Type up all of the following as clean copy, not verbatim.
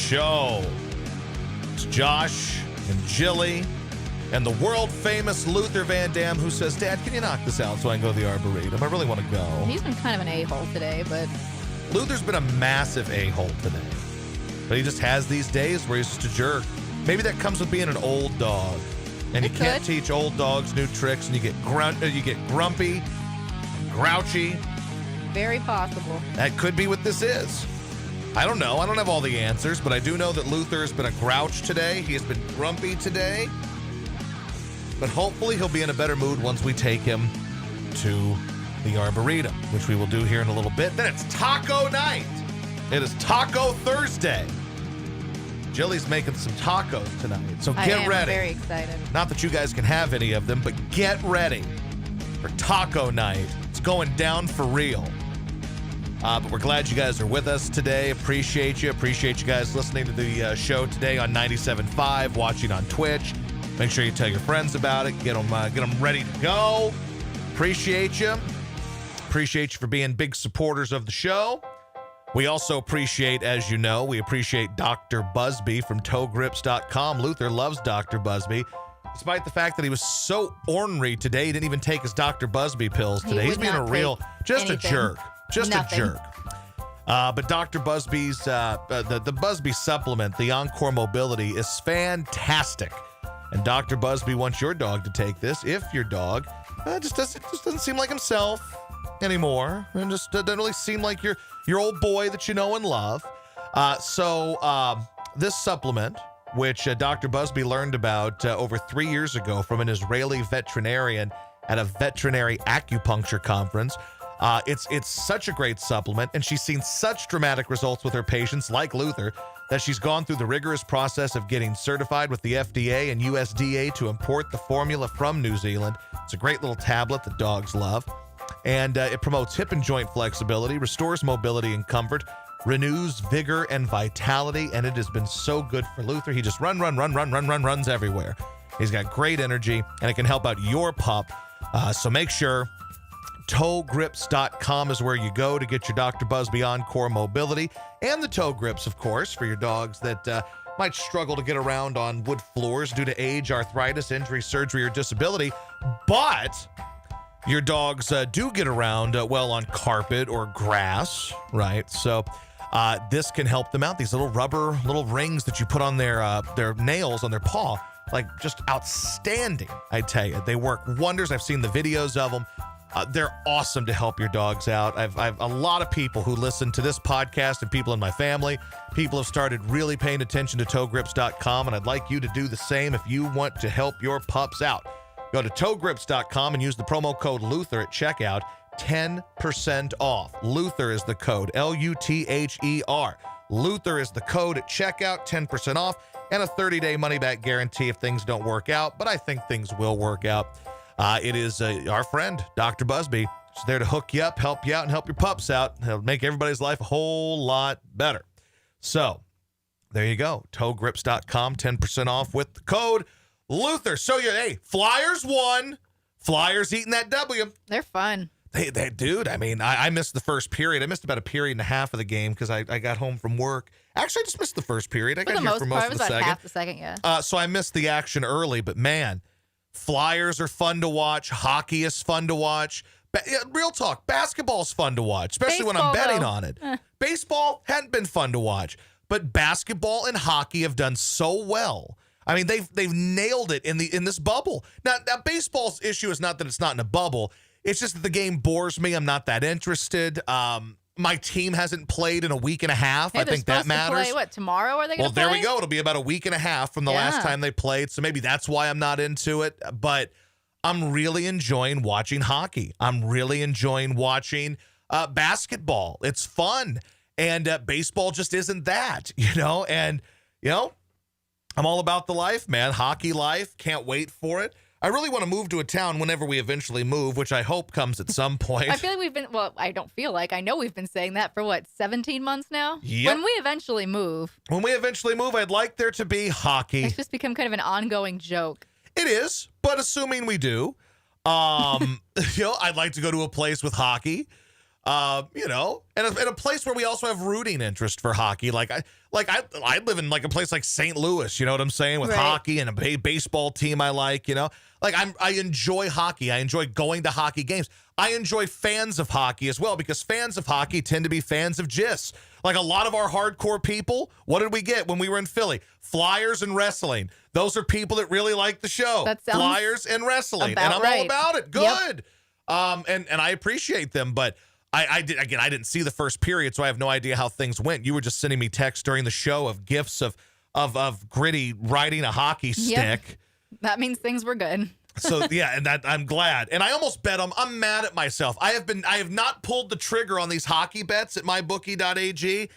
show. It's Josh and Jilly and the world-famous Luther Van Dam, who says, Dad, can you knock this out so I can go to the Arboretum? I really want to go. He's been kind of an a-hole today, but... Luther's been a massive a-hole today. But he just has these days where he's just a jerk. Maybe that comes with being an old dog. And you can't teach old dogs new tricks, and you get grumpy, grouchy. Very possible. That could be what this is. I don't know. I don't have all the answers, but I do know that Luther has been a grouch today. He has been grumpy today. But hopefully he'll be in a better mood once we take him to the Arboretum, which we will do here in a little bit. Then it's taco night. It is Taco Thursday. Jilly's making some tacos tonight, so get ready. I'm very excited. Not that you guys can have any of them, but get ready for taco night. It's going down for real. But we're glad you guys are with us today. Appreciate you. Appreciate you guys listening to the show today on 97.5, watching on Twitch. Make sure you tell your friends about it. Get them ready to go. Appreciate you. Appreciate you for being big supporters of the show. We also appreciate, as you know, we appreciate Dr. Busby from ToeGrips.com. Luther loves Dr. Busby. Despite the fact that he was so ornery today, he didn't even take his Dr. Busby pills today. He's being a jerk. Just a jerk. But Dr. Busby's, the Busby supplement, the Encore Mobility, is fantastic. And Dr. Busby wants your dog to take this if your dog just doesn't seem like himself anymore. And just doesn't really seem like your old boy that you know and love. So this supplement, which Dr. Busby learned about over 3 years ago from an Israeli veterinarian at a veterinary acupuncture conference. It's such a great supplement, and she's seen such dramatic results with her patients like Luther that she's gone through the rigorous process of getting certified with the FDA and USDA to import the formula from New Zealand. It's a great little tablet that dogs love, and it promotes hip and joint flexibility, restores mobility and comfort, renews vigor and vitality, and it has been so good for Luther. He just runs everywhere. He's got great energy, and it can help out your pup. So make sure ToeGrips.com is where you go to get your Dr. Busby Encore Mobility and the toe grips, of course, for your dogs that might struggle to get around on wood floors due to age, arthritis, injury, surgery, or disability. But your dogs do get around well on carpet or grass, right? So this can help them out. These little rubber rings that you put on their nails on their paw, like just outstanding, I tell you. They work wonders. I've seen the videos of them. They're awesome to help your dogs out. I've a lot of people who listen to this podcast and people in my family. People have started really paying attention to ToeGrips.com, and I'd like you to do the same if you want to help your pups out. Go to ToeGrips.com and use the promo code Luther at checkout. 10% off. Luther is the code. Luther. Luther is the code at checkout. 10% off and a 30-day money-back guarantee if things don't work out, but I think things will work out. It is our friend, Dr. Busby. She's there to hook you up, help you out, and help your pups out. It'll make everybody's life a whole lot better. So, there you go. ToeGrips.com, 10% off with the code Luther. So, Flyers won. Flyers eating that W. They're fun. They dude, I mean, I missed the first period. I missed about a period and a half of the game because I got home from work. Actually, I just missed the first period. I got here for most of the second. Half the second, yeah. So I missed the action early, but man, Flyers are fun to watch. Hockey is fun to watch. Real talk, basketball's fun to watch, especially when I'm betting on it. Baseball hadn't been fun to watch, but basketball and hockey have done so well. I mean, they've nailed it in this bubble. Now baseball's issue is not that it's not in a bubble. It's just that the game bores me. I'm not that interested. My team hasn't played in a week and a half. Hey, I think that matters. Play, what, tomorrow are they going to play? Well, there we go. It'll be about a week and a half from the last time they played. So maybe that's why I'm not into it. But I'm really enjoying watching hockey. I'm really enjoying watching basketball. It's fun. And baseball just isn't that, And, I'm all about the life, man. Hockey life. Can't wait for it. I really want to move to a town whenever we eventually move, which I hope comes at some point. I feel like I don't feel like, I know we've been saying that for 17 months now? Yep. When we eventually move, I'd like there to be hockey. It's just become kind of an ongoing joke. It is, but assuming we do, I'd like to go to a place with hockey, and a place where we also have rooting interest for hockey. Like Like I live in like a place like St. Louis, you know what I'm saying, with Right. hockey and a baseball team I like, you know. Like I enjoy hockey. I enjoy going to hockey games. I enjoy fans of hockey as well, because fans of hockey tend to be fans of GIS. Like a lot of our hardcore people, what did we get when we were in Philly? Flyers and wrestling. Those are people that really like the show. That sounds Flyers and wrestling. And about I'm all right. about it. Yep. Good. And I appreciate them, but I didn't see the first period, so I have no idea how things went. You were just sending me texts during the show of gifs of Gritty riding a hockey Yep. stick. That means things were good. So yeah, and that I'm glad. And I almost bet them. I'm mad at myself. I have not pulled the trigger on these hockey bets at mybookie.ag.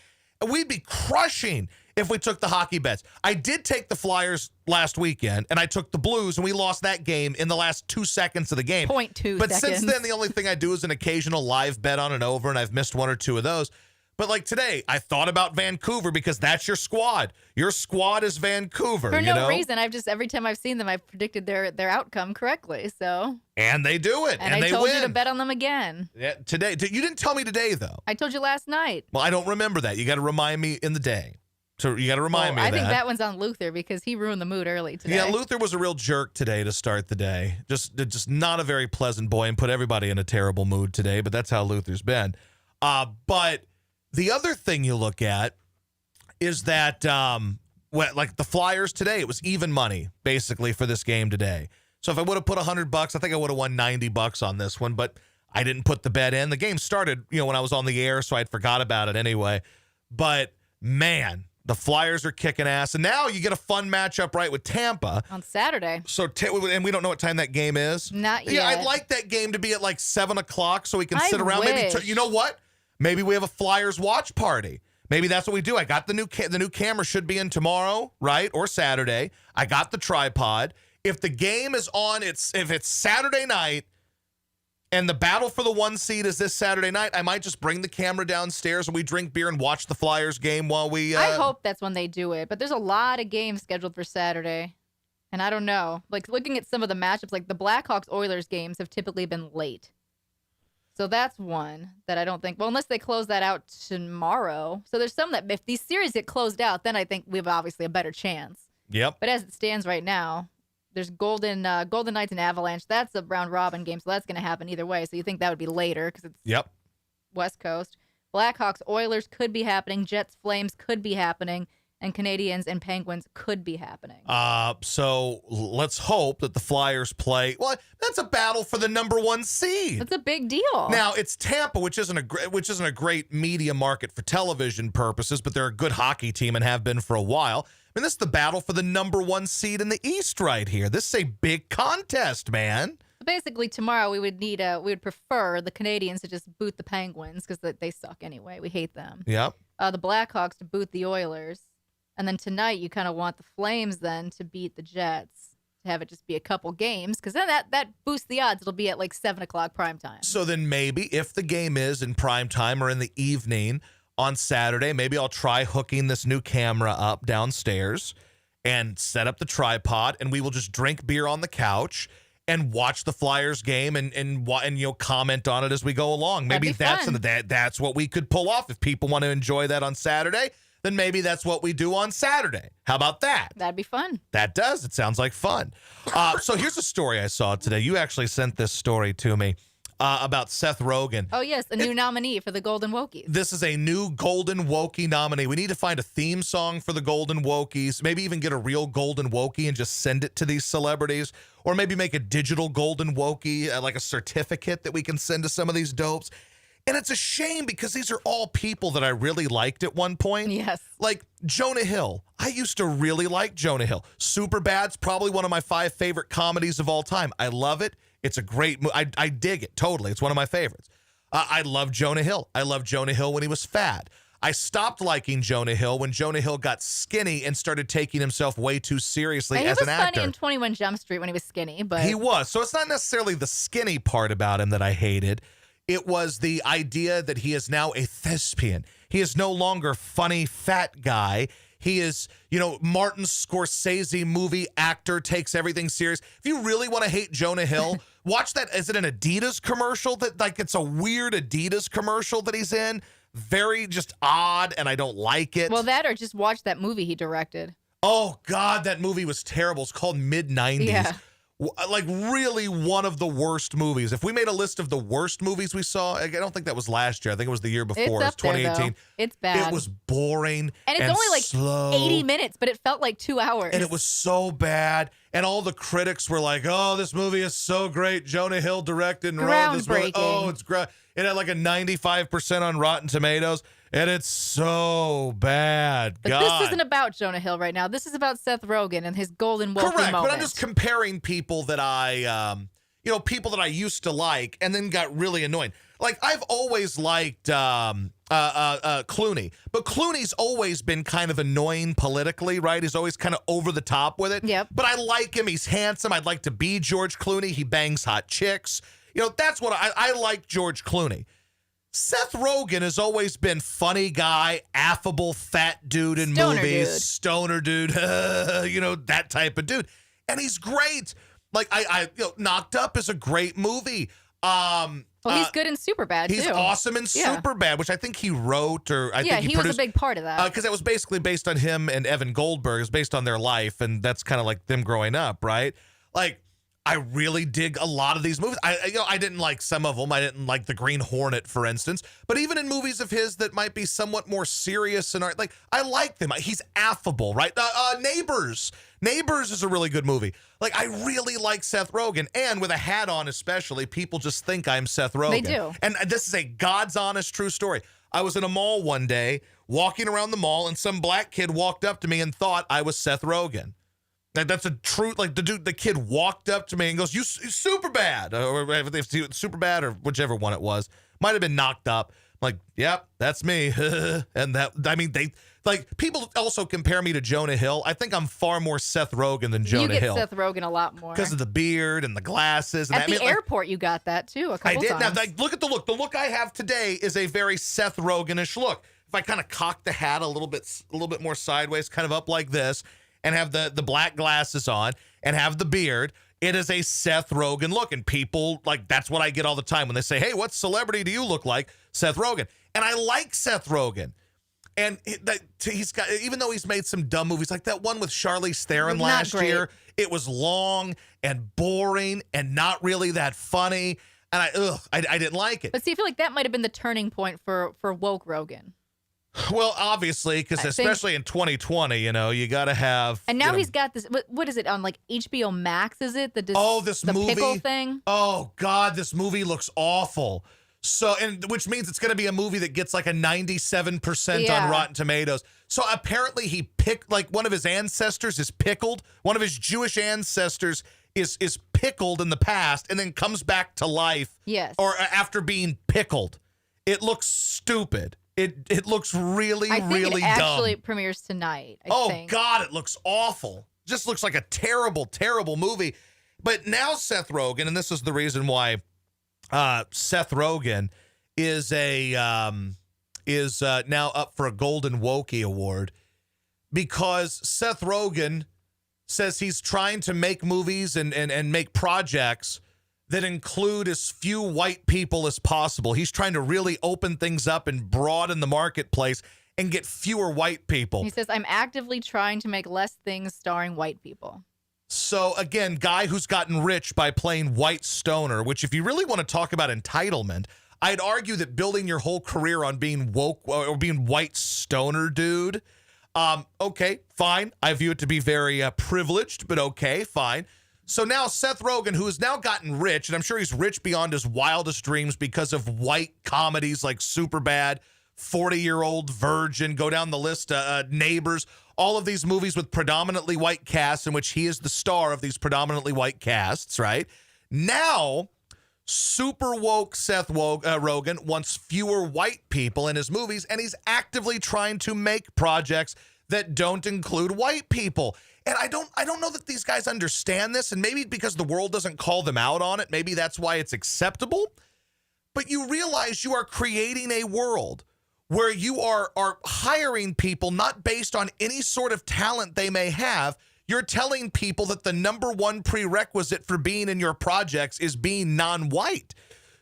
And we'd be crushing if we took the hockey bets. I did take the Flyers last weekend, and I took the Blues, and we lost that game in the last 2 seconds of the game. 0.2 But seconds. since then, the only thing I do is an occasional live bet on an over, and I've missed one or two of those. But like today, I thought about Vancouver because that's your squad. Your squad is Vancouver. For you no know? reason. I've just, every time I've seen them, I've predicted their outcome correctly. So, And they do it, and and I they told win. you to bet on them again. Yeah, today. You didn't tell me today, though. I told you last night. Well, I don't remember that. You got to remind me in the day. So you got to remind me I of think that. that one's on Luther because he ruined the mood early today. Yeah, Luther was a real jerk today to start the day. Just not a very pleasant boy and put everybody in a terrible mood today, but that's how Luther's been. But the other thing you look at is that, like the Flyers today, it was even money, basically, for this game today. So if I would have put $100, I think I would have won $90 on this one, but I didn't put the bet in. The game started, when I was on the air, so I'd forgot about it anyway. But, man, the Flyers are kicking ass. And now you get a fun matchup, right, with Tampa. On Saturday. So, and we don't know what time that game is. Not Yeah, I'd yet. like that game to be at like 7 o'clock so we can I sit around. Maybe wish. you know what? Maybe we have a Flyers watch party. Maybe that's what we do. I got the new camera should be in tomorrow, right, or Saturday. I got the tripod. If the game is on, if it's Saturday night, and the battle for the 1 seed is this Saturday night, I might just bring the camera downstairs and we drink beer and watch the Flyers game while we. I hope that's when they do it. But there's a lot of games scheduled for Saturday. And I don't know. Like, looking at some of the matchups, like the Blackhawks-Oilers games have typically been late. So that's one that I don't think, well, unless they close that out tomorrow. So there's some that, if these series get closed out, then I think we have obviously a better chance. Yep. But as it stands right now, there's Golden Knights and Avalanche. That's a round robin game, so that's going to happen either way. So you think that would be later because it's Yep. West Coast. Blackhawks, Oilers could be happening. Jets, Flames could be happening. And Canadians and Penguins could be happening. So let's hope that the Flyers play. Well, that's a battle for the number 1 seed. That's a big deal. Now it's Tampa, which isn't a great media market for television purposes, but they're a good hockey team and have been for a while. I mean, this is the battle for the number 1 seed in the East right here. This is a big contest, man. Basically, tomorrow we would prefer the Canadians to just boot the Penguins because they suck anyway. We hate them. Yep. The Blackhawks to boot the Oilers. And then tonight you kind of want the Flames then to beat the Jets, to have it just be a couple games, because then that boosts the odds. It'll be at like 7 o'clock prime time. So then maybe if the game is in prime time or in the evening on Saturday, maybe I'll try hooking this new camera up downstairs and set up the tripod, and we will just drink beer on the couch and watch the Flyers game and comment on it as we go along. Maybe That'd be fun. that's what we could pull off. If people want to enjoy that on Saturday, then maybe that's what we do on Saturday. How about that? That'd be fun. That does. It sounds like fun. So here's a story I saw today. You actually sent this story to me about Seth Rogen. Oh, yes, a new nominee for the Golden Wokies. This is a new Golden Wokie nominee. We need to find a theme song for the Golden Wokies, maybe even get a real Golden Wokie and just send it to these celebrities, or maybe make a digital Golden Wokie, like a certificate that we can send to some of these dopes. And it's a shame because these are all people that I really liked at one point. Yes. Like Jonah Hill. I used to really like Jonah Hill. Superbad's probably one of my 5 favorite comedies of all time. I love it. It's a great movie. I dig it totally. It's one of my favorites. I love Jonah Hill. I loved Jonah Hill when he was fat. I stopped liking Jonah Hill when Jonah Hill got skinny and started taking himself way too seriously And as he was an funny actor. in 21 Jump Street when he was skinny, but He was. So it's not necessarily the skinny part about him that I hated. It was the idea that he is now a thespian. He is no longer funny fat guy. He is, Martin Scorsese movie actor, takes everything serious. If you really want to hate Jonah Hill, watch that. Is it an Adidas commercial that, like, it's a weird Adidas commercial that he's in? very just odd, and I don't like it. Well, that or just watch that movie he directed. Oh, God, that movie was terrible. It's called Mid-90s. Yeah. Like, really one of the worst movies. If we made a list of the worst movies we saw, I don't think that was last year. I think it was the year before. It's It was up there, 2018. though. It's bad. It was boring and it's only like slow. 80 minutes, but it felt like 2 hours. And it was so bad. And all the critics were like, oh, this movie is so great. Jonah Hill directed and wrote this movie. Groundbreaking. Oh, it's great. It had like a 95% on Rotten Tomatoes. And it's so bad. But God. this isn't about Jonah Hill right now. This is about Seth Rogen and his golden Wolfie Correct, moment. but I'm just comparing people that people that I used to like and then got really annoying. Like, I've always liked Clooney, but Clooney's always been kind of annoying politically, right? He's always kind of over the top with it. Yep. But I like him. He's handsome. I'd like to be George Clooney. He bangs hot chicks. That's what I like George Clooney. Seth Rogen has always been funny guy, affable, fat dude in Stoner movies, dude. stoner dude, that type of dude. And he's great. Like, Knocked Up is a great movie. Well, he's good in Superbad, too. He's awesome in Yeah. Superbad, which I think he wrote or I think he was produced. a big part of that. Because it was basically based on him and Evan Goldberg. It's based on their life, and that's kind of like them growing up, right? Like, I really dig a lot of these movies. I didn't like some of them. I didn't like The Green Hornet, for instance. But even in movies of his that might be somewhat more serious and like, I like them. He's affable, right? Neighbors. Neighbors is a really good movie. Like, I really like Seth Rogen, and with a hat on especially, people just think I'm Seth Rogen. They do. And this is a God's honest true story. I was in a mall one day, walking around the mall, and some black kid walked up to me and thought I was Seth Rogen. That's a true, like, the kid walked up to me and goes, you super bad, or super bad, or whichever one it was. Might have been Knocked Up. I'm like, yep, that's me. And people also compare me to Jonah Hill. I think I'm far more Seth Rogen than Jonah you get Hill. Seth Rogen a lot more. Because of the beard and the glasses. And At the airport, you got that, too, a couple I did. times. Now, look at the look. The look I have today is a very Seth Rogen-ish look. If I kind of cock the hat a little bit more sideways, kind of up like this, and have the black glasses on and have the beard, it is a Seth Rogen look. And people, like, that's what I get all the time when they say, hey, what celebrity do you look like? Seth Rogen. And I like Seth Rogen. And he's got, even though he's made some dumb movies, like that one with Charlize Theron last year, it was long and boring and not really that funny. And I didn't like it. But see, I feel like that might have been the turning point for woke Rogen. Well, obviously, because especially in 2020, you got to have. And now he's got this. What is it on, like, HBO Max? Is it the movie pickle thing? Oh God, this movie looks awful. So, and which means it's going to be a movie that gets like a 97% on Rotten Tomatoes. So apparently he picked, like, one of his ancestors is pickled. One of his Jewish ancestors is pickled in the past and then comes back to life. Yes. Or after being pickled. It looks stupid. It looks really, I think really it actually dumb. premieres tonight. I think. God, it looks awful. Just looks like a terrible, terrible movie. But now Seth Rogen, and this is the reason why Seth Rogen is now up for a Golden Wokey Award, because Seth Rogen says he's trying to make movies and make projects that include as few white people as possible. He's trying to really open things up and broaden the marketplace and get fewer white people. He says, I'm actively trying to make less things starring white people. So, again, guy who's gotten rich by playing white stoner, which, if you really want to talk about entitlement, I'd argue that building your whole career on being woke or being white stoner dude, okay, fine. I view it to be very privileged, but okay, fine. So now Seth Rogen, who has now gotten rich, and I'm sure he's rich beyond his wildest dreams because of white comedies like Superbad, 40-Year-Old Virgin, go down the list, Neighbors, all of these movies with predominantly white casts in which he is the star of these predominantly white casts, right? Now, super woke Seth Rogen wants fewer white people in his movies, and he's actively trying to make projects that don't include white people. And I don't know that these guys understand this, and maybe because the world doesn't call them out on it, maybe that's why it's acceptable. But you realize you are creating a world where you are hiring people not based on any sort of talent they may have. You're telling people that the number one prerequisite for being in your projects is being non-white.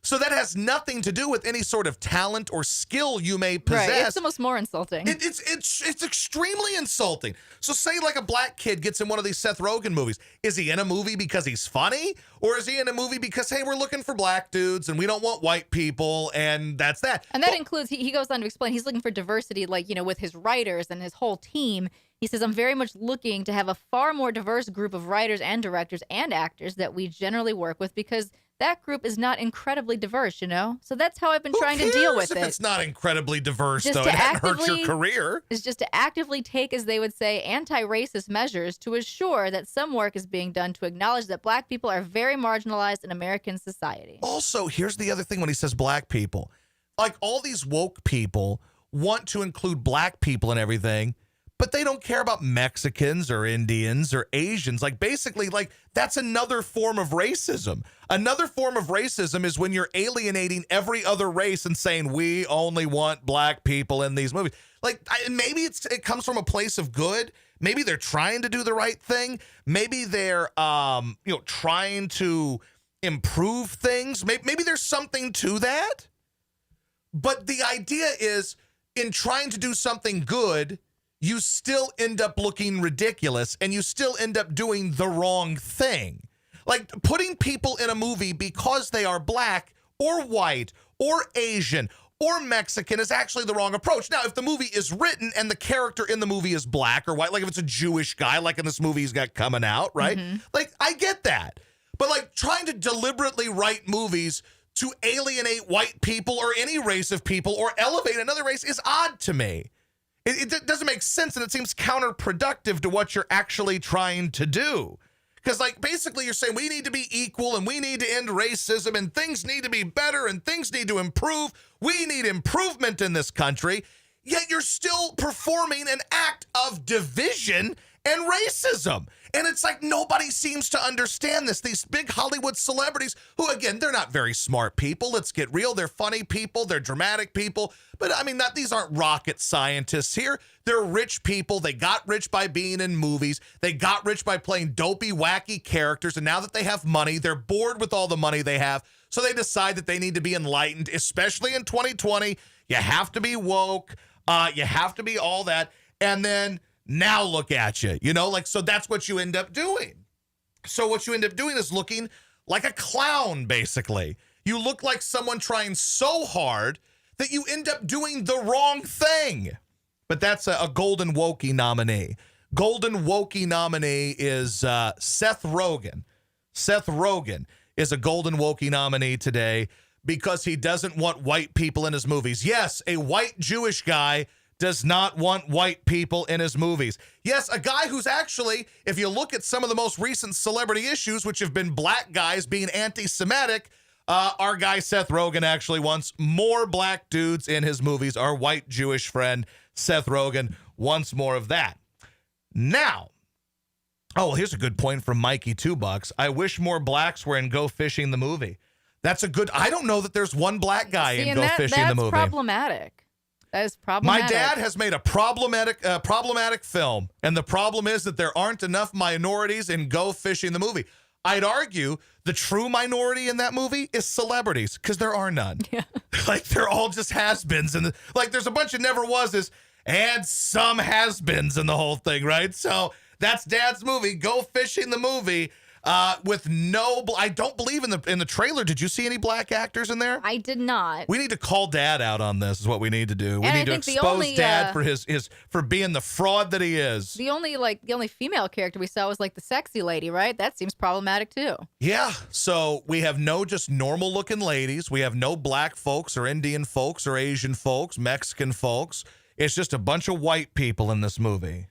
So that has nothing to do with any sort of talent or skill you may possess. Right. It's almost more insulting. It's extremely insulting. So say like a black kid gets in one of these Seth Rogen movies. Is he in a movie because he's funny? Or is he in a movie because, hey, we're looking for black dudes and we don't want white people, and that's that. And that includes, he goes on to explain, he's looking for diversity, like, with his writers and his whole team. He says, I'm very much looking to have a far more diverse group of writers and directors and actors that we generally work with, because that group is not incredibly diverse, So that's how I've been trying to deal with if it. It's not incredibly diverse, Just though. to It hasn't hurt your career. Is just to actively take, as they would say, anti-racist measures to assure that some work is being done to acknowledge that black people are very marginalized in American society. Also, here's the other thing when he says black people. Like, all these woke people want to include black people and everything, but they don't care about Mexicans or Indians or Asians. Like, basically, like, that's another form of racism. Another form of racism is when you're alienating every other race and saying, we only want black people in these movies. Like, maybe it comes from a place of good. Maybe they're trying to do the right thing. Maybe they're, trying to improve things. Maybe there's something to that. But the idea is, in trying to do something good, you still end up looking ridiculous and you still end up doing the wrong thing. Like, putting people in a movie because they are black or white or Asian or Mexican is actually the wrong approach. Now, if the movie is written and the character in the movie is black or white, like if it's a Jewish guy, like in this movie he's got coming out, right? Mm-hmm. Like, I get that. But like, trying to deliberately write movies to alienate white people or any race of people or elevate another race is odd to me. It doesn't make sense, and it seems counterproductive to what you're actually trying to do. Because, like, basically you're saying we need to be equal and we need to end racism and things need to be better and things need to improve. We need improvement in this country, yet you're still performing an act of division and racism. And it's like nobody seems to understand this. These big Hollywood celebrities who, again, they're not very smart people. Let's get real. They're funny people. They're dramatic people. But, I mean, these aren't rocket scientists here. They're rich people. They got rich by being in movies. They got rich by playing dopey, wacky characters. And now that they have money, they're bored with all the money they have. So they decide that they need to be enlightened, especially in 2020. You have to be woke. You have to be all that. And then now look at you, so that's what you end up doing. So what you end up doing is looking like a clown, basically. You look like someone trying so hard that you end up doing the wrong thing. But that's a Golden Wokey nominee. Golden Wokey nominee is Seth Rogen. Seth Rogen is a Golden Wokey nominee today because he doesn't want white people in his movies. Yes, a white Jewish guy does not want white people in his movies. Yes, a guy who's actually, if you look at some of the most recent celebrity issues, which have been black guys being anti-Semitic, our guy Seth Rogen actually wants more black dudes in his movies. Our white Jewish friend Seth Rogen wants more of that. Now, here's a good point from Mikey $2. I wish more blacks were in Go Fishing the movie. That's a good, I don't know that there's one black guy in Go Fishing the movie. That's problematic. That is problematic. My dad has made a problematic film, and the problem is that there aren't enough minorities in Go Fishing the movie. I'd argue the true minority in that movie is celebrities, because there are none. Yeah. Like, they're all just has-beens. And there's a bunch of never was and some has-beens in the whole thing, right? So that's Dad's movie, Go Fishing the movie. With no, I don't believe in the trailer. Did you see any black actors in there? I did not. We need to call Dad out on this. Is what we need to do. We And need I to think expose Dad for for being the fraud that he is. The only female character we saw was like the sexy lady, right? That seems problematic too. Yeah. So we have no just normal looking ladies. We have no black folks or Indian folks or Asian folks, Mexican folks. It's just a bunch of white people in this movie.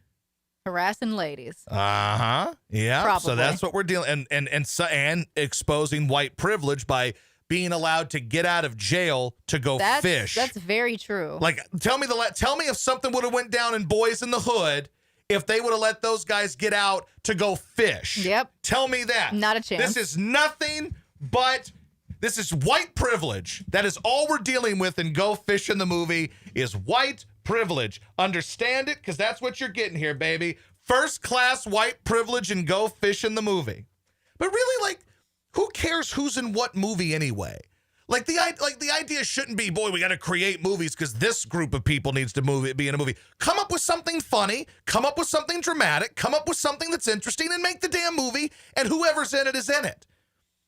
Harassing ladies. Yeah. Probably. So that's what we're dealing and exposing white privilege by being allowed to get out of jail to go fish. That's very true. Like, tell me if something would have went down in Boys in the Hood if they would have let those guys get out to go fish. Yep. Tell me that. Not a chance. This is nothing but this is white privilege. That is all we're dealing with in Go Fish in the movie is white privilege. Understand it? Because that's what you're getting here, baby. First class white privilege and Go Fish in the movie. But really, like, who cares who's in what movie anyway? Like the idea shouldn't be, boy, we got to create movies because this group of people needs to be in a movie. Come up with something funny, come up with something dramatic, come up with something that's interesting, and make the damn movie, and whoever's in it is in it.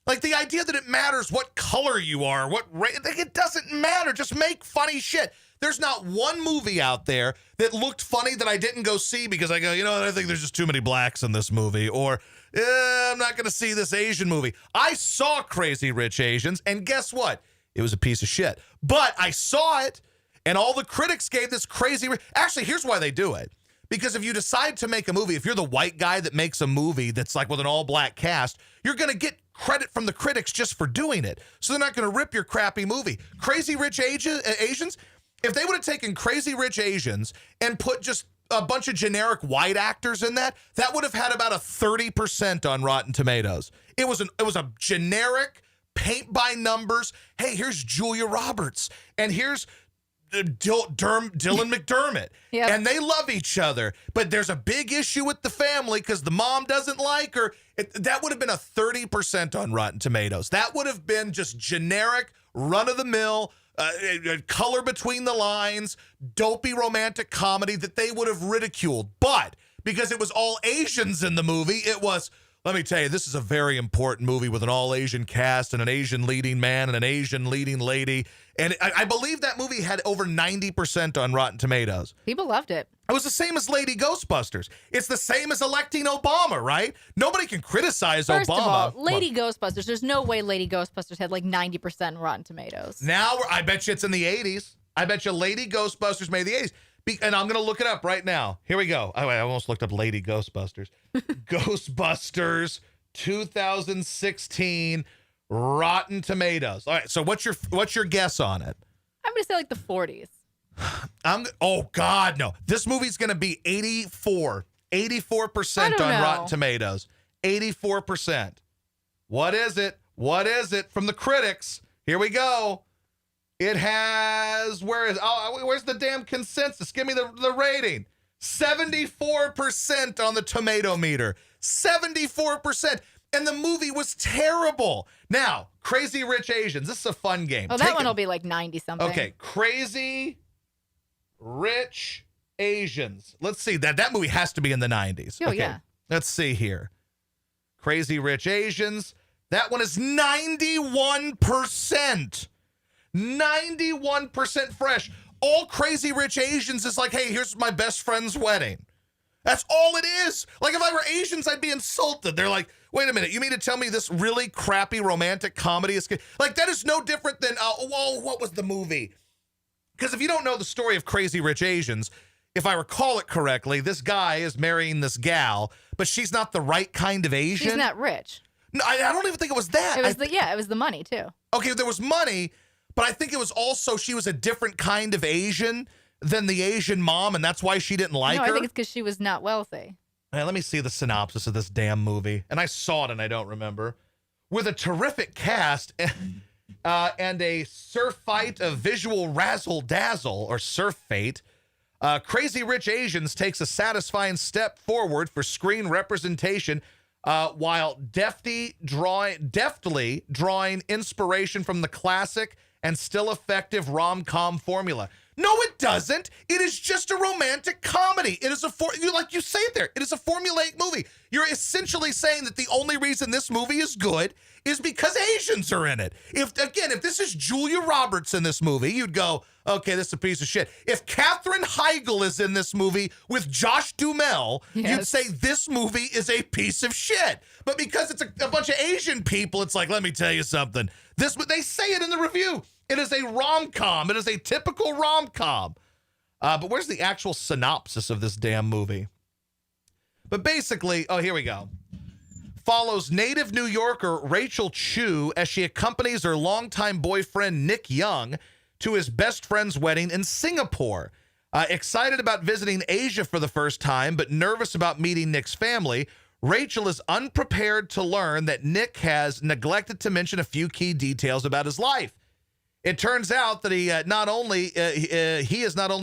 Like the idea that it matters what color you are, it doesn't matter. Just make funny shit. There's not one movie out there that looked funny that I didn't go see because I go, you know what, I think there's just too many blacks in this movie, or I'm not going to see this Asian movie. I saw Crazy Rich Asians, and guess what? It was a piece of shit. But I saw it, and all the critics gave this crazy... Actually, here's why they do it. Because if you decide to make a movie, if you're the white guy that makes a movie that's like with an all-black cast, you're going to get credit from the critics just for doing it. So they're not going to rip your crappy movie. Crazy Rich Asians, if they would have taken Crazy Rich Asians and put just a bunch of generic white actors in that would have had about a 30% on Rotten Tomatoes. It was a generic paint by numbers. Hey, here's Julia Roberts, and here's Dylan McDermott. Yep. And they love each other, but there's a big issue with the family because the mom doesn't like her. That would have been a 30% on Rotten Tomatoes. That would have been just generic, run-of-the-mill, color between the lines, dopey romantic comedy that they would have ridiculed. But because it was all Asians in the movie, it was, let me tell you, this is a very important movie with an all-Asian cast and an Asian leading man and an Asian leading lady. And I believe that movie had over 90% on Rotten Tomatoes. People loved it. It was the same as Lady Ghostbusters. It's the same as electing Obama, right? Nobody can criticize First Obama. of all, Lady Ghostbusters, there's no way Lady Ghostbusters had like 90% Rotten Tomatoes. Now, I bet you it's in the 80s. I bet you Lady Ghostbusters made the 80s. And I'm going to look it up right now. Here we go. I almost looked up Lady Ghostbusters. Ghostbusters 2016 Rotten Tomatoes. All right, so what's your guess on it? I'm going to say like the 40s. Oh God, no. This movie's going to be 84% on Rotten Tomatoes. 84%. What is it? What is it from the critics? Here we go. It has, where's the damn consensus? Give me the rating. 74% on the tomato meter. 74%. And the movie was terrible. Now, Crazy Rich Asians. This is a fun game. Oh, that one will be like 90-something. Okay, Crazy Rich Asians. Let's see. That movie has to be in the 90s. Oh, okay, yeah. Let's see here. Crazy Rich Asians. That one is 91%. 91% fresh. All Crazy Rich Asians is like, hey, here's my best friend's wedding. That's all it is. Like, if I were Asians, I'd be insulted. They're like, wait a minute, you mean to tell me this really crappy romantic comedy is... Like, that is no different than, what was the movie? Because if you don't know the story of Crazy Rich Asians, if I recall it correctly, this guy is marrying this gal, but she's not the right kind of Asian. She's not rich. No, I don't even think it was that. It was the money, too. Okay, there was money, but I think it was also she was a different kind of Asian than the Asian mom, and that's why she didn't like her. No, I think it's because she was not wealthy. Man, let me see the synopsis of this damn movie. And I saw it and I don't remember. With a terrific cast and a surf fight of visual razzle-dazzle, or surf fate, Crazy Rich Asians takes a satisfying step forward for screen representation while deftly drawing inspiration from the classic and still effective rom-com formula. No, it doesn't. It is just a romantic comedy. It is you say it there. It is a formulaic movie. You're essentially saying that the only reason this movie is good is because Asians are in it. If this is Julia Roberts in this movie, you'd go, okay, this is a piece of shit. If Katherine Heigl is in this movie with Josh Duhamel, You'd say this movie is a piece of shit. But because it's a bunch of Asian people, it's like, let me tell you something. They say it in the review. It is a rom-com. It is a typical rom-com. But where's the actual synopsis of this damn movie? But basically, here we go. Follows native New Yorker Rachel Chu as she accompanies her longtime boyfriend Nick Young to his best friend's wedding in Singapore. Excited about visiting Asia for the first time, but nervous about meeting Nick's family, Rachel is unprepared to learn that Nick has neglected to mention a few key details about his life. It turns out that he is not only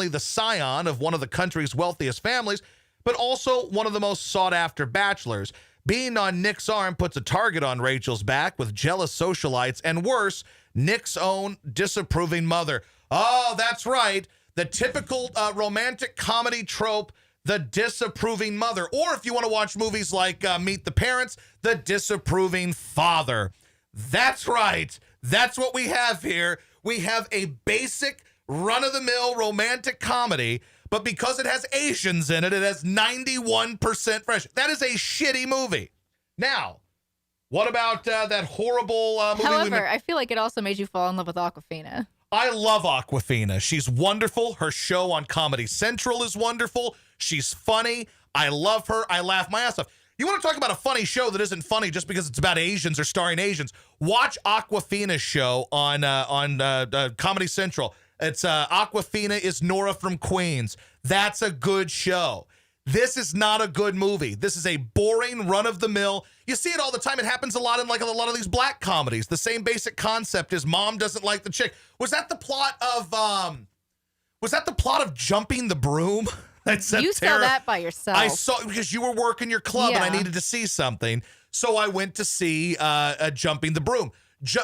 the scion of one of the country's wealthiest families, but also one of the most sought-after bachelors. Being on Nick's arm puts a target on Rachel's back with jealous socialites, and worse, Nick's own disapproving mother. Oh, that's right. The typical romantic comedy trope, the disapproving mother. Or if you want to watch movies like Meet the Parents, the disapproving father. That's right. That's what we have here. We have a basic run-of-the-mill romantic comedy, but because it has Asians in it, it has 91% fresh. That is a shitty movie. Now, what about that horrible movie? However, I feel like it also made you fall in love with Awkwafina. I love Awkwafina. She's wonderful. Her show on Comedy Central is wonderful. She's funny. I love her. I laugh my ass off. You want to talk about a funny show that isn't funny just because it's about Asians or starring Asians? Watch Awkwafina's show on Comedy Central. It's Awkwafina is Nora from Queens. That's a good show. This is not a good movie. This is a boring run-of-the-mill. You see it all the time. It happens a lot in like a lot of these black comedies. The same basic concept is mom doesn't like the chick. Was that the plot of Jumping the Broom? You saw that by yourself. I saw it because you were working your club and I needed to see something. So I went to see Jumping the Broom.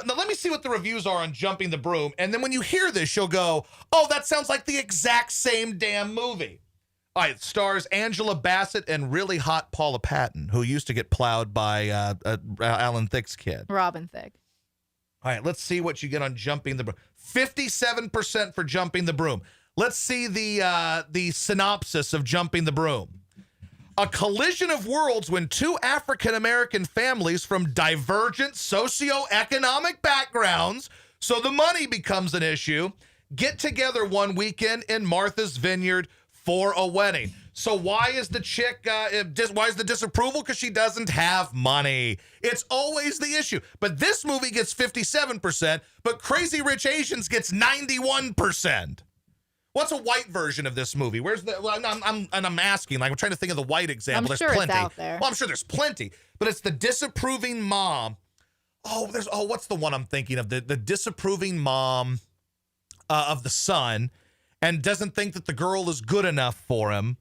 Now, let me see what the reviews are on Jumping the Broom. And then when you hear this, you'll go, oh, that sounds like the exact same damn movie. All right, it stars Angela Bassett and really hot Paula Patton, who used to get plowed by Alan Thicke's kid. Robin Thicke. All right, let's see what you get on Jumping the Broom. 57% for Jumping the Broom. Let's see the synopsis of Jumping the Broom. A collision of worlds when two African-American families from divergent socioeconomic backgrounds, so the money becomes an issue, get together one weekend in Martha's Vineyard for a wedding. So why is the chick, why is the disapproval? Because she doesn't have money. It's always the issue. But this movie gets 57%, but Crazy Rich Asians gets 91%. What's a white version of this movie? Where's the? Well, I'm asking. Like I'm trying to think of the white example. I'm there's sure plenty. It's out there. Well, I'm sure there's plenty. But it's the disapproving mom. What's the one I'm thinking of? The disapproving mom of the son, and doesn't think that the girl is good enough for him.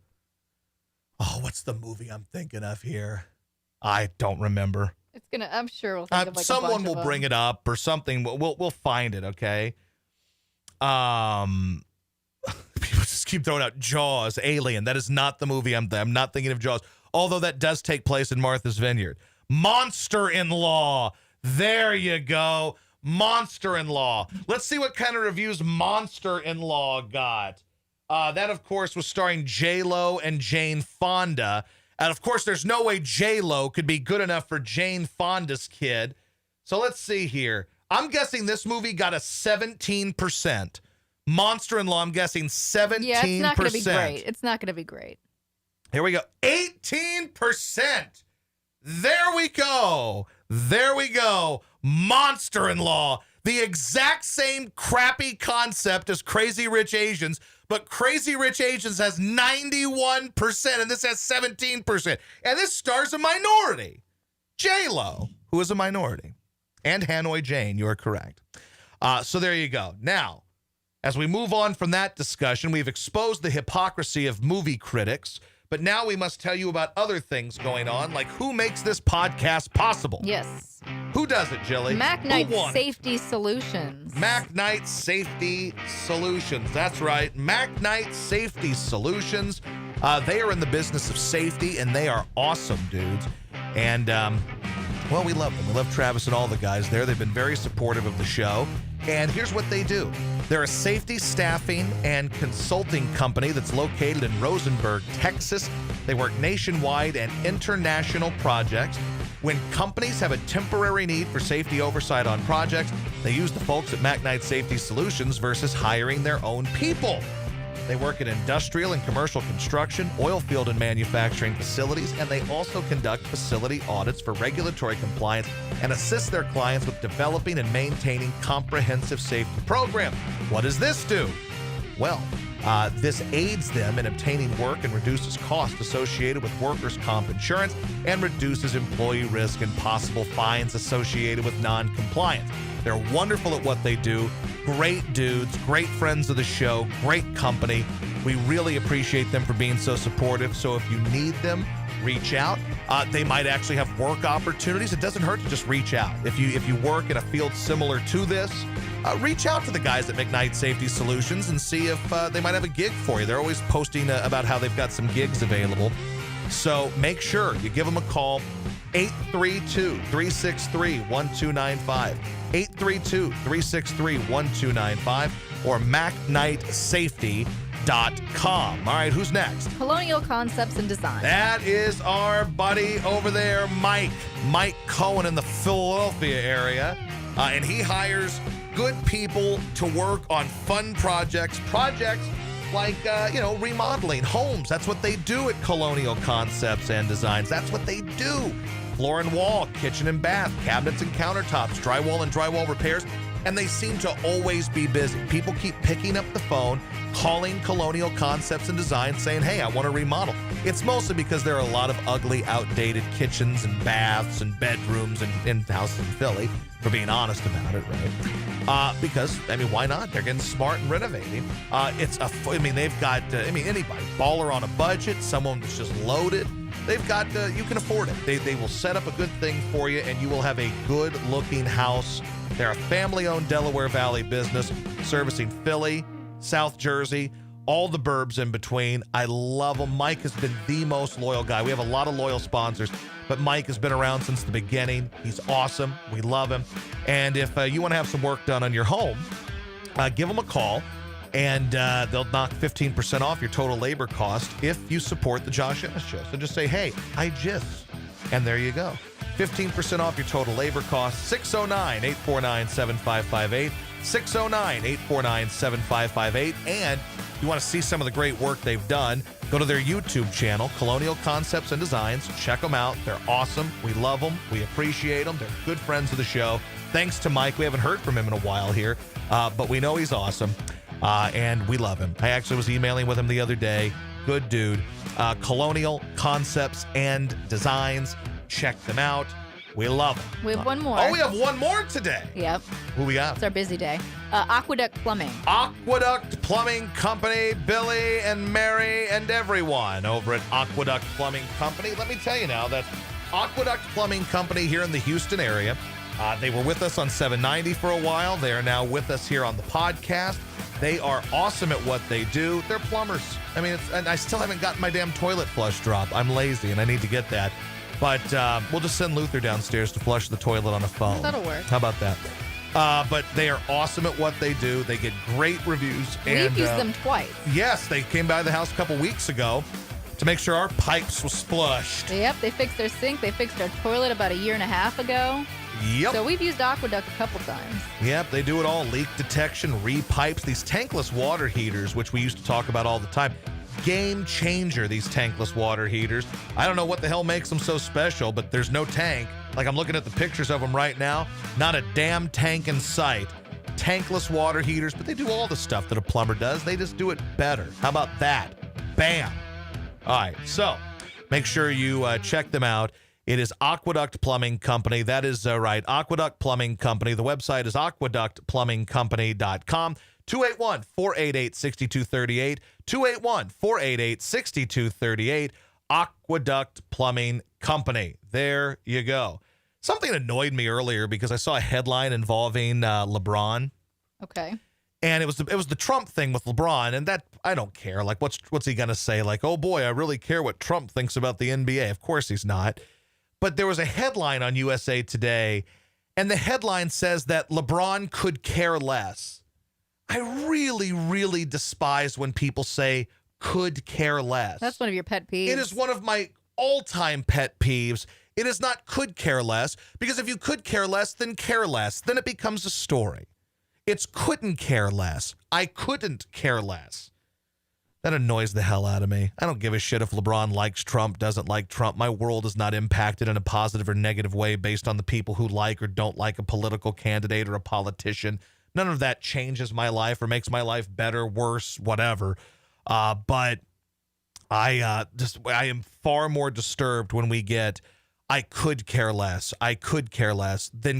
Oh, what's the movie I'm thinking of here? I don't remember. I'm sure we'll think of like someone a bunch will of bring it up or something. We'll find it. Okay. People just keep throwing out Jaws, Alien. That is not the movie I'm not thinking of Jaws. Although that does take place in Martha's Vineyard. Monster-in-Law. There you go. Monster-in-Law. Let's see what kind of reviews Monster-in-Law got. That, of course, was starring J-Lo and Jane Fonda. And, of course, there's no way J-Lo could be good enough for Jane Fonda's kid. So let's see here. I'm guessing this movie got a 17%. Monster-in-Law, I'm guessing 17%. Yeah, it's not going to be great. It's not going to be great. Here we go. 18%. There we go. There we go. Monster-in-Law. The exact same crappy concept as Crazy Rich Asians, but Crazy Rich Asians has 91% and this has 17%. And this stars a minority. J-Lo, who is a minority. And Hanoi Jane, you are correct. So there you go. Now, as we move on from that discussion, we've exposed the hypocrisy of movie critics, but now we must tell you about other things going on, like who makes this podcast possible. Yes. Who does it, Jilly? Mac Knight Safety Solutions. Mac Knight Safety Solutions. That's right. Mac Knight Safety Solutions. They are in the business of safety, and they are awesome dudes. And, well, we love them. We love Travis and all the guys there. They've been very supportive of the show. And here's what they do. They're a safety staffing and consulting company that's located in Rosenberg, Texas. They work nationwide and international projects. When companies have a temporary need for safety oversight on projects, they use the folks at Mac Knight Safety Solutions versus hiring their own people. They work in industrial and commercial construction, oil field and manufacturing facilities, and they also conduct facility audits for regulatory compliance and assist their clients with developing and maintaining comprehensive safety programs. What does this do? Well, this aids them in obtaining work and reduces costs associated with workers' comp insurance and reduces employee risk and possible fines associated with non-compliance. They're wonderful at what they do. Great dudes, great friends of the show, great company. We really appreciate them for being so supportive. So if you need them, reach out. They might actually have work opportunities. It doesn't hurt to just reach out. If you work in a field similar to this, reach out to the guys at McKnight Safety Solutions and see if they might have a gig for you. They're always posting about how they've got some gigs available. So make sure you give them a call, 832-363-1295, 832-363-1295, or McKnightSafety.com. All right, who's next? Colonial Concepts and Design. That is our buddy over there, Mike Cohen in the Philadelphia area. And he hires good people to work on fun projects like, remodeling homes. That's what they do at Colonial Concepts and Designs. That's what they do. Floor and wall, kitchen and bath, cabinets and countertops, drywall and drywall repairs. And they seem to always be busy. People keep picking up the phone, calling Colonial Concepts and Designs saying, hey, I want to remodel. It's mostly because there are a lot of ugly, outdated kitchens and baths and bedrooms in houses in Philly, for being honest about it, right? Because, why not? They're getting smart and renovating. They've got, anybody, baller on a budget, someone that's just loaded. They've got, you can afford it. They will set up a good thing for you, and you will have a good-looking house. They're a family-owned Delaware Valley business servicing Philly, South Jersey, all the burbs in between. I love them. Mike has been the most loyal guy. We have a lot of loyal sponsors, but Mike has been around since the beginning. He's awesome. We love him. And if you want to have some work done on your home, give them a call, and they'll knock 15% off your total labor cost if you support the Josh Ennis Show. So just say, hey, and there you go. 15% off your total labor cost, 609-849-7558, 609-849-7558. And if you want to see some of the great work they've done, go to their YouTube channel, Colonial Concepts and Designs. Check them out. They're awesome. We love them. We appreciate them. They're good friends of the show. Thanks to Mike. We haven't heard from him in a while here, but we know he's awesome, and we love him. I actually was emailing with him the other day. Good dude. Colonial Concepts and Designs. Check them out. We love them. We have one more. Oh, we have one more today. Yep. Who we got? It's our busy day. Aqueduct Plumbing. Aqueduct Plumbing Company. Billy and Mary and everyone over at Aqueduct Plumbing Company. Let me tell you now that Aqueduct Plumbing Company here in the Houston area, they were with us on 790 for a while. They are now with us here on the podcast. They are awesome at what they do. They're plumbers. And I still haven't gotten my damn toilet flush drop. I'm lazy and I need to get that. But we'll just send Luther downstairs to flush the toilet on a phone. That'll work. How about that? But they are awesome at what they do. They get great reviews. We've used them twice. Yes, they came by the house a couple weeks ago to make sure our pipes was flushed. Yep, they fixed their sink. They fixed our toilet about a year and a half ago. Yep. So we've used Aqueduct a couple times. Yep, they do it all. Leak detection, re-pipes, these tankless water heaters, which we used to talk about all the time. Game changer, these tankless water heaters. I don't know what the hell makes them so special, but there's no tank. Like, I'm looking at the pictures of them right now. Not a damn tank in sight. Tankless water heaters, but they do all the stuff that a plumber does. They just do it better. How about that? Bam. All right, so make sure you check them out. It is Aqueduct Plumbing Company. That is right, Aqueduct Plumbing Company. The website is aqueductplumbingcompany.com. 281-488-6238. 281-488-6238. Aqueduct Plumbing Company. There you go. Something annoyed me earlier because I saw a headline involving LeBron. Okay. And it was the Trump thing with LeBron, and that I don't care. Like, what's he gonna say? Like, oh boy, I really care what Trump thinks about the NBA. Of course he's not. But there was a headline on USA Today, and the headline says that LeBron could care less. I really, really despise when people say could care less. That's one of your pet peeves. It is one of my all-time pet peeves. It is not could care less, because if you could care less, then care less. Then it becomes a story. It's couldn't care less. I couldn't care less. That annoys the hell out of me. I don't give a shit if LeBron likes Trump, doesn't like Trump. My world is not impacted in a positive or negative way based on the people who like or don't like a political candidate or a politician. None of that changes my life or makes my life better, worse, whatever. But I am far more disturbed when we get, I could care less, then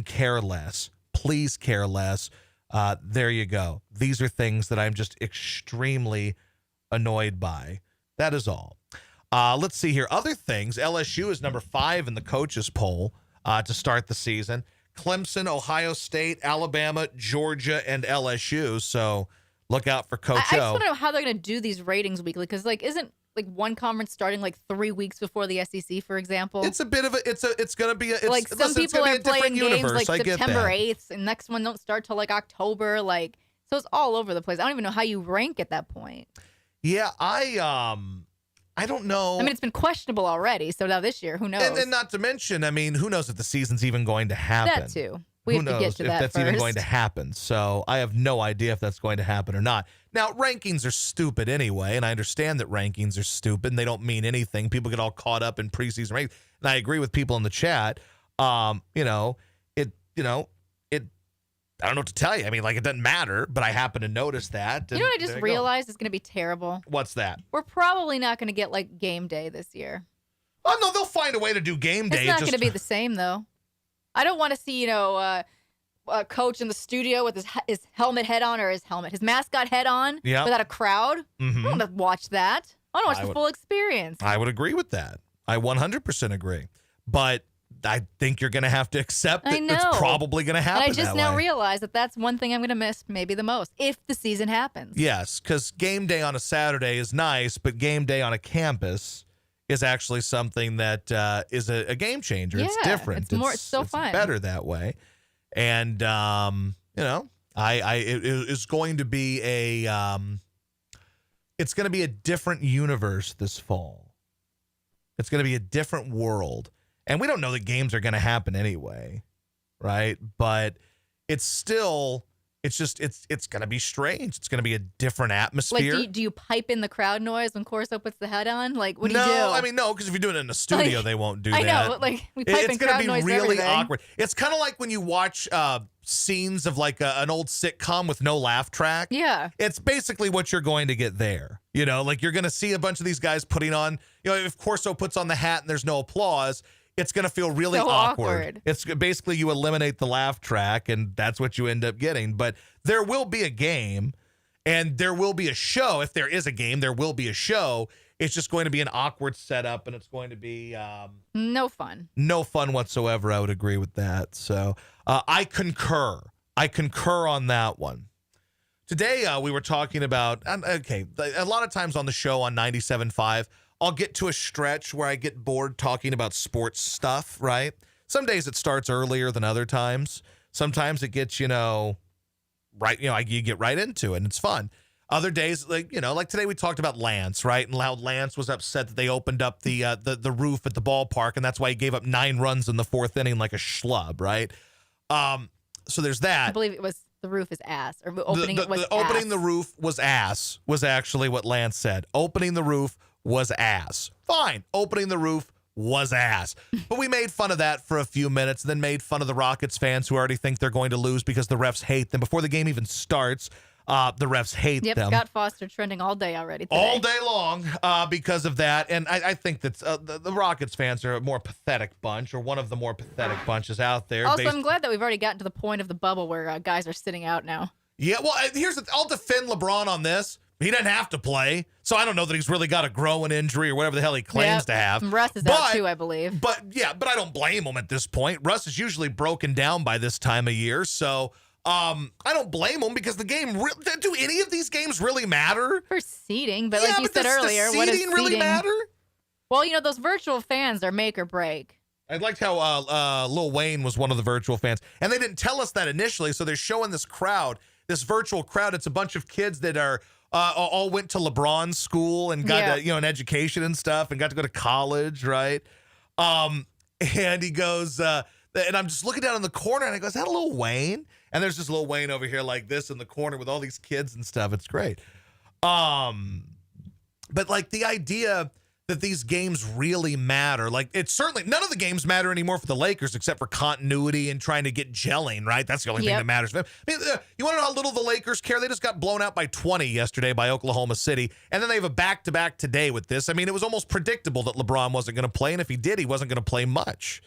care less. Please care less. There you go. These are things that I'm just extremely annoyed by. That is all. Let's see here. Other things. LSU is number 5 in the coaches poll to start the season. Clemson, Ohio State, Alabama, Georgia, and LSU. So look out for Coach I just O. want to know how they're going to do these ratings weekly because, like, isn't like one conference starting like 3 weeks before the SEC, for example? It's a bit of a. It's going to be a. It's, like some listen, people are playing games universe. like I get September that. 8th, and next one don't start till like October. Like, so it's all over the place. I don't even know how you rank at that point. Yeah, I don't know. I mean, it's been questionable already. So now this year, who knows? And not to mention, I mean, who knows if the season's even going to happen? That too. We Who have to knows get to if that that's first. even going to happen? So I have no idea if that's going to happen or not. Now, rankings are stupid anyway, and I understand that rankings are stupid and they don't mean anything. People get all caught up in preseason rankings, and I agree with people in the chat. I don't know what to tell you. I mean, like, it doesn't matter, but I happen to notice that. You know what I just realized is going to be terrible? What's that? We're probably not going to get like game day this year. Oh, no, they'll find a way to do game day. It's not going to be the same though. I don't want to see, a coach in the studio with his helmet head on or his mascot head on Yeah. without a crowd. Mhm. I don't want to watch that. I want to watch the full experience. I would agree with that. I 100% agree. But I think you're going to have to accept that I know. it's probably going to happen. And I just that now way. realize that that's one thing I'm going to miss maybe the most if the season happens. Yes, because game day on a Saturday is nice, but game day on a campus is actually something that is a game changer. It's Yeah, different. it's so fun. Better that way. And, it is going to be it's going to be a different universe this fall. It's going to be a different world. And we don't know that games are going to happen anyway, right? But it's still, it's going to be strange. It's going to be a different atmosphere. Like, do you pipe in the crowd noise when Corso puts the head on? Like, what do no, you do? I mean, no, because if you're doing it in a studio, Like, they won't do I that. know, like, we pipe It's in gonna crowd be noise and really everything. awkward. It's kind of like when you watch scenes of like an old sitcom with no laugh track. Yeah. It's basically what you're going to get there. Like you're going to see a bunch of these guys putting on, if Corso puts on the hat and there's no applause, it's going to feel really So awkward. It's basically you eliminate the laugh track and that's what you end up getting. But there will be a game and there will be a show. If there is a game, there will be a show. It's just going to be an awkward setup and it's going to be No fun. no fun whatsoever. I would agree with that. So I concur. I concur on that one. Today we were talking about, a lot of times on the show on 97.5, I'll get to a stretch where I get bored talking about sports stuff, right? Some days it starts earlier than other times. Sometimes it gets, you get right into it and it's fun. Other days, like today we talked about Lance, right? And how Lance was upset that they opened up the roof at the ballpark, and that's why he gave up 9 runs in the 4th inning like a schlub, right? So there's that. I believe it was the roof is ass, or opening it was opening ass. the roof was ass was actually what Lance said. Opening the roof was ass. Fine. Opening the roof was ass. But we made fun of that for a few minutes, then made fun of the Rockets fans who already think they're going to lose because the refs hate them. Before the game even starts, the refs hate Yep, them. Scott Foster trending all day already today. All day long because of that. And I think that the Rockets fans are a more pathetic bunch, or one of the more pathetic bunches out there. Also, I'm glad that we've already gotten to the point of the bubble where guys are sitting out now. Yeah, well, I'll defend LeBron on this. He doesn't have to play, so I don't know that he's really got a growing injury or whatever the hell he claims to have. And Russ is out too, I believe. But I don't blame him at this point. Russ is usually broken down by this time of year, so I don't blame him because the game. Do any of these games really matter? For seeding, but like you said does earlier, the what is seeding really matter? Well, those virtual fans are make or break. I liked how Lil Wayne was one of the virtual fans, and they didn't tell us that initially. So they're showing this crowd, this virtual crowd. It's a bunch of kids that are all went to LeBron's school and got an education and stuff, and got to go to college, right? And he goes, and I'm just looking down in the corner, and I go, "Is that a Lil Wayne?" And there's just Lil Wayne over here like this in the corner with all these kids and stuff. It's great. But like the idea that these games really matter, like it's certainly none of the games matter anymore for the Lakers except for continuity and trying to get gelling, right? That's the only thing that matters for them. I mean, you want to know how little the Lakers care? They just got blown out by 20 yesterday by Oklahoma City, and then they have a back-to-back today with this. I mean, it was almost predictable that LeBron wasn't going to play, and if he did, he wasn't going to play much.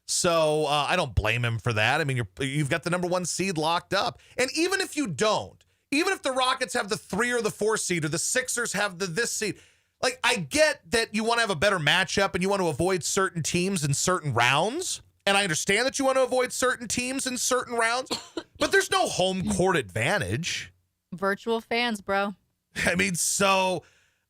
So I don't blame him for that. I mean, you've got the number 1 seed locked up. And even if you don't, even if the Rockets have the 3 or the 4 seed or the Sixers have this seed, like, I get that you want to have a better matchup and you want to avoid certain teams in certain rounds. And I understand that you want to avoid certain teams in certain rounds, but there's no home court advantage. Virtual fans, bro. I mean, so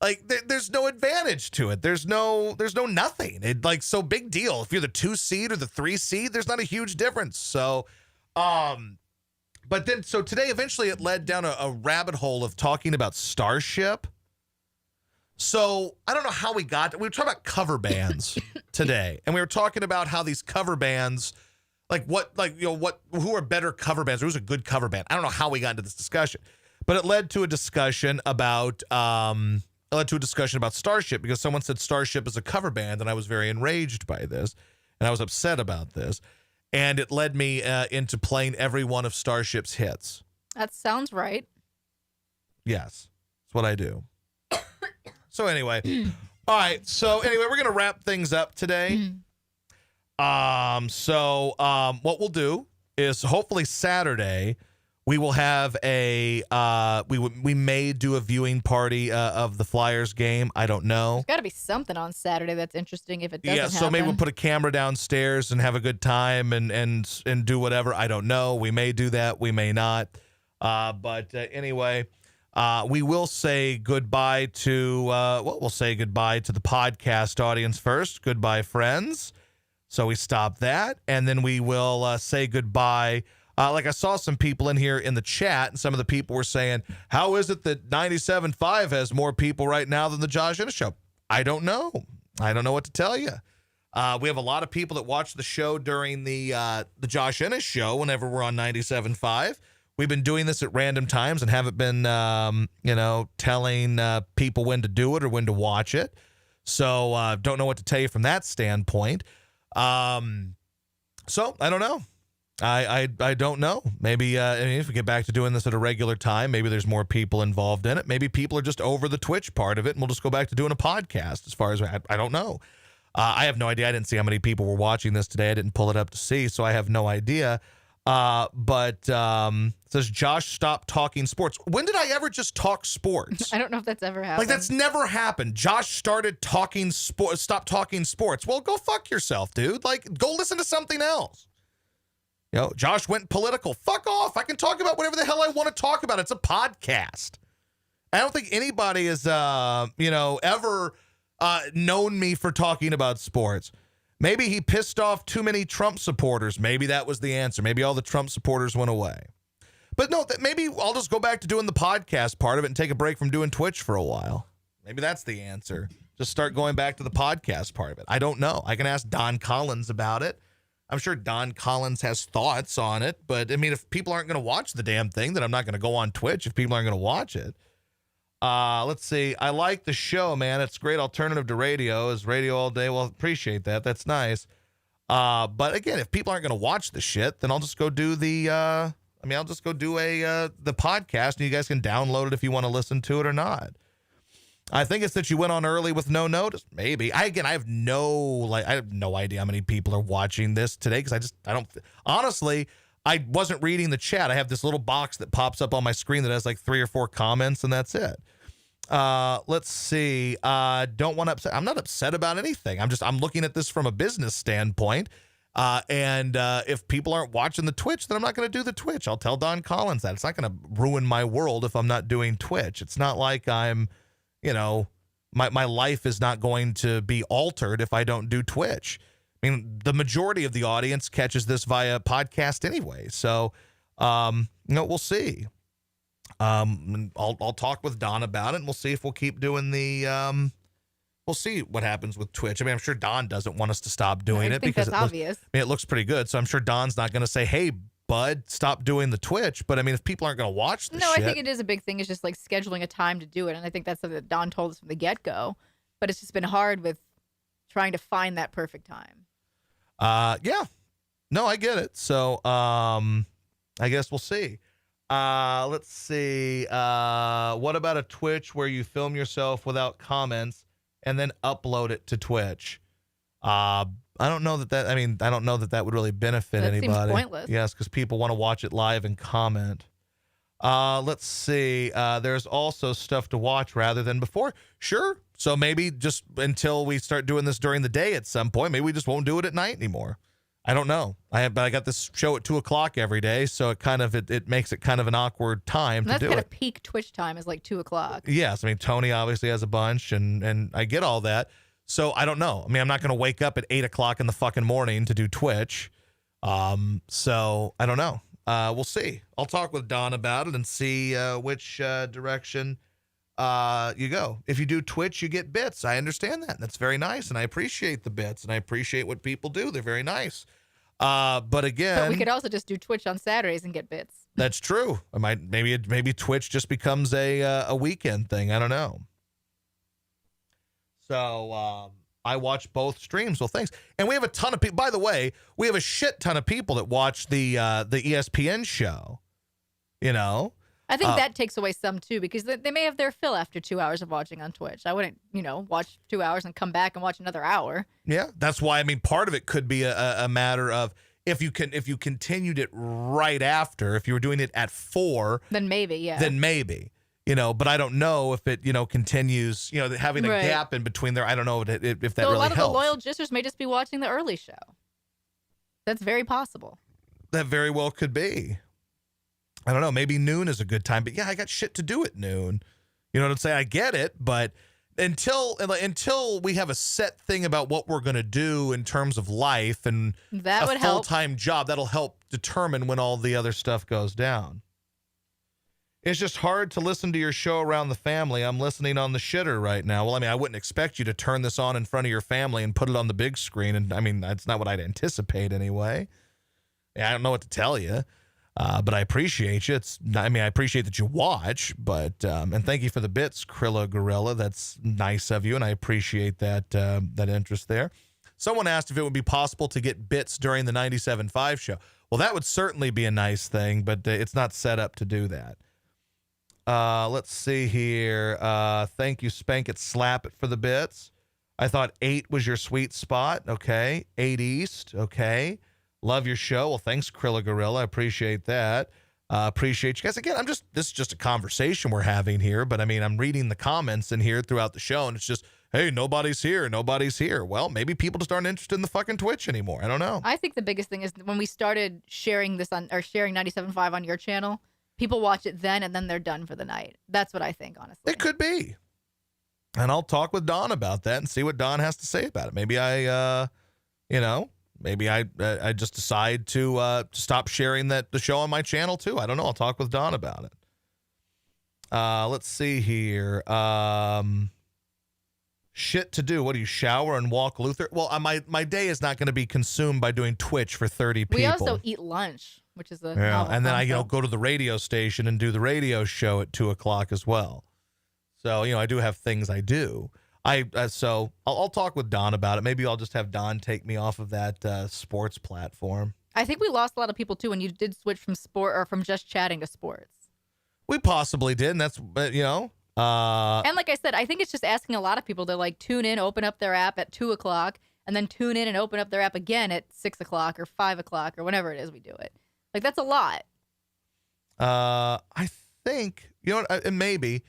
like there's no advantage to it. There's no nothing. It like, so big deal. If you're the 2 seed or the 3 seed, there's not a huge difference. So, but then, so today, eventually it led down a rabbit hole of talking about Starship. So I don't know how we were talking about cover bands today. And we were talking about how these cover bands, who are better cover bands? Who's a good cover band? I don't know how we got into this discussion, but it led to a discussion about, Starship, because someone said Starship is a cover band. And I was very enraged by this and I was upset about this. And it led me into playing every one of Starship's hits. That sounds right. Yes, that's what I do. So anyway, all right. So anyway, we're gonna wrap things up today. What we'll do is hopefully Saturday we will have we may do a viewing party of the Flyers game. I don't know. There's got to be something on Saturday that's interesting if it doesn't happen. So maybe we'll put a camera downstairs and have a good time and do whatever. I don't know. We may do that. We may not. But anyway. We will say goodbye to we'll say goodbye to the podcast audience first. Goodbye, friends. So we stop that, and then we will say goodbye. Like I saw some people in here in the chat, and some of the people were saying, "How is it that 97.5 has more people right now than the Josh Ennis Show?" I don't know. I don't know what to tell you. We have a lot of people that watch the show during the Josh Ennis Show whenever we're on 97.5. We've been doing this at random times and haven't been, telling people when to do it or when to watch it. So don't know what to tell you from that standpoint. So I don't know. I don't know. Maybe if we get back to doing this at a regular time, maybe there's more people involved in it. Maybe people are just over the Twitch part of it, and we'll just go back to doing a podcast. As far as I don't know. I have no idea. I didn't see how many people were watching this today. I didn't pull it up to see, so I have no idea. But says Josh, stop talking sports. When did I ever just talk sports? I don't know if that's ever happened. Like, that's never happened. Josh started talking sports. Stop talking sports. Well, go fuck yourself, dude. Like, go listen to something else. Josh went political. Fuck off. I can talk about whatever the hell I want to talk about. It's a podcast. I don't think anybody has, ever known me for talking about sports. Maybe he pissed off too many Trump supporters. Maybe that was the answer. Maybe all the Trump supporters went away. But no, maybe I'll just go back to doing the podcast part of it and take a break from doing Twitch for a while. Maybe that's the answer. Just start going back to the podcast part of it. I don't know. I can ask Don Collins about it. I'm sure Don Collins has thoughts on it. But, I mean, if people aren't going to watch the damn thing, then I'm not going to go on Twitch if people aren't going to watch it. Let's see. I like the show, man. It's a great alternative to radio. Is radio all day? Well, appreciate that. That's nice. But again, if people aren't going to watch the shit, then I'll just go do the podcast, and you guys can download it if you want to listen to it or not. I think it's that you went on early with no notice. Maybe. I have no idea how many people are watching this today, because honestly, I wasn't reading the chat. I have this little box that pops up on my screen that has like 3 or 4 comments, and that's it. Let's see. Don't want to upset. I'm not upset about anything. I'm looking at this from a business standpoint. And if people aren't watching the Twitch, then I'm not going to do the Twitch. I'll tell Don Collins that. It's not going to ruin my world if I'm not doing Twitch. It's not like I'm, my life is not going to be altered if I don't do Twitch. I mean, the majority of the audience catches this via podcast anyway. So, we'll see. I'll talk with Don about it, and we'll see if we'll keep doing the, we'll see what happens with Twitch. I mean, I'm sure Don doesn't want us to stop doing it because that's obvious. It looks pretty good. So I'm sure Don's not going to say, "Hey, bud, stop doing the Twitch." But I mean, if people aren't going to watch the shit. I think it is a big thing. It's just like scheduling a time to do it. And I think that's something that Don told us from the get-go. But it's just been hard with trying to find that perfect time. Yeah. No, I get it. So, I guess we'll see. Let's see. What about a Twitch where you film yourself without comments and then upload it to Twitch? I don't know that would really benefit anybody. That seems pointless. Yes, because people want to watch it live and comment. Let's see. There's also stuff to watch rather than before. Sure. So maybe just until we start doing this during the day at some point, maybe we just won't do it at night anymore. I don't know. I got this show at 2:00 every day, so it makes it kind of an awkward time And to do that's kind it. of peak Twitch time is like 2:00. Yes, I mean Tony obviously has a bunch, and I get all that. So I don't know. I mean, I'm not going to wake up at 8:00 in the fucking morning to do Twitch. So I don't know. We'll see. I'll talk with Don about it and see which direction you go. If you do Twitch, you get bits. I understand that. That's very nice, and I appreciate the bits, and I appreciate what people do. They're very nice. But again, But we could also just do Twitch on Saturdays and get bits. that's true. Maybe Twitch just becomes a weekend thing. I don't know. So I watch both streams. Well, thanks. And we have a ton of people. By the way, we have a shit ton of people that watch the ESPN show. You know, I think that takes away some too, because they may have their fill after 2 hours of watching on Twitch. I wouldn't, watch 2 hours and come back and watch another hour. yeah. That's why. I mean, part of it could be a matter of if you continued it right after. If you were doing it at 4, Then maybe, yeah. then maybe. But I don't know if it, continues, having a Right. gap in between there. I don't know if that So really a lot of helps. the loyal Gisters may just be watching the early show. That's very possible. That very well could be. I don't know. Maybe noon is a good time, but yeah, I got shit to do at noon. You know what I'm saying? I get it, but until we have a set thing about what we're going to do in terms of life and That a would help. full-time job, that'll help determine when all the other stuff goes down. It's just hard to listen to your show around the family. I'm listening on the shitter right now. Well, I mean, I wouldn't expect you to turn this on in front of your family and put it on the big screen. And I mean, that's not what I'd anticipate anyway. Yeah, I don't know what to tell you, but I appreciate you. I appreciate that you watch, but, and thank you for the bits, Krilla Gorilla. That's nice of you. And I appreciate that interest there. Someone asked if it would be possible to get bits during the 97.5 show. Well, that would certainly be a nice thing, but it's not set up to do that. Let's see here. Thank you, Spank It, Slap It for the bits. I thought 8 was your sweet spot. Okay. 8 East. Okay. Love your show. Well, thanks, Krilla Gorilla. I appreciate that. Appreciate you guys. Again, this is just a conversation we're having here, but I mean, I'm reading the comments in here throughout the show, and it's just, hey, nobody's here. Nobody's here. Well, maybe people just aren't interested in the fucking Twitch anymore. I don't know. I think the biggest thing is when we started sharing this sharing 97.5 on your channel, people watch it then, and then they're done for the night. That's what I think, honestly. It could be. And I'll talk with Don about that and see what Don has to say about it. Maybe I just decide to stop sharing the show on my channel too. I don't know. I'll talk with Don about it. Let's see here. Shit to do. What do you shower and walk Luther? Well, my day is not going to be consumed by doing Twitch for 30 people. We also eat lunch, which is a Yeah, novel and then I concept. go to the radio station and do the radio show at 2:00 as well. So I do have things I do. So I'll talk with Don about it. Maybe I'll just have Don take me off of that sports platform. I think we lost a lot of people too when you did switch from sport or from just chatting to sports. We possibly did, and that's And like I said, I think it's just asking a lot of people to like tune in, open up their app at 2:00, and then tune in and open up their app again at 6:00 or 5:00 or whenever it is we do it. Like that's a lot. I think maybe.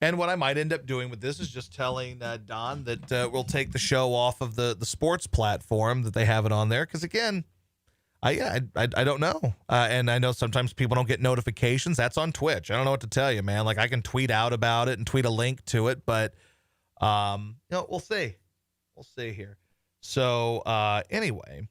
And what I might end up doing with this is just telling Don that we'll take the show off of the sports platform that they have it on there. Because again, I don't know. And I know sometimes people don't get notifications. That's on Twitch. I don't know what to tell you, man. Like I can tweet out about it and tweet a link to it, but we'll see. We'll see here. So anyway,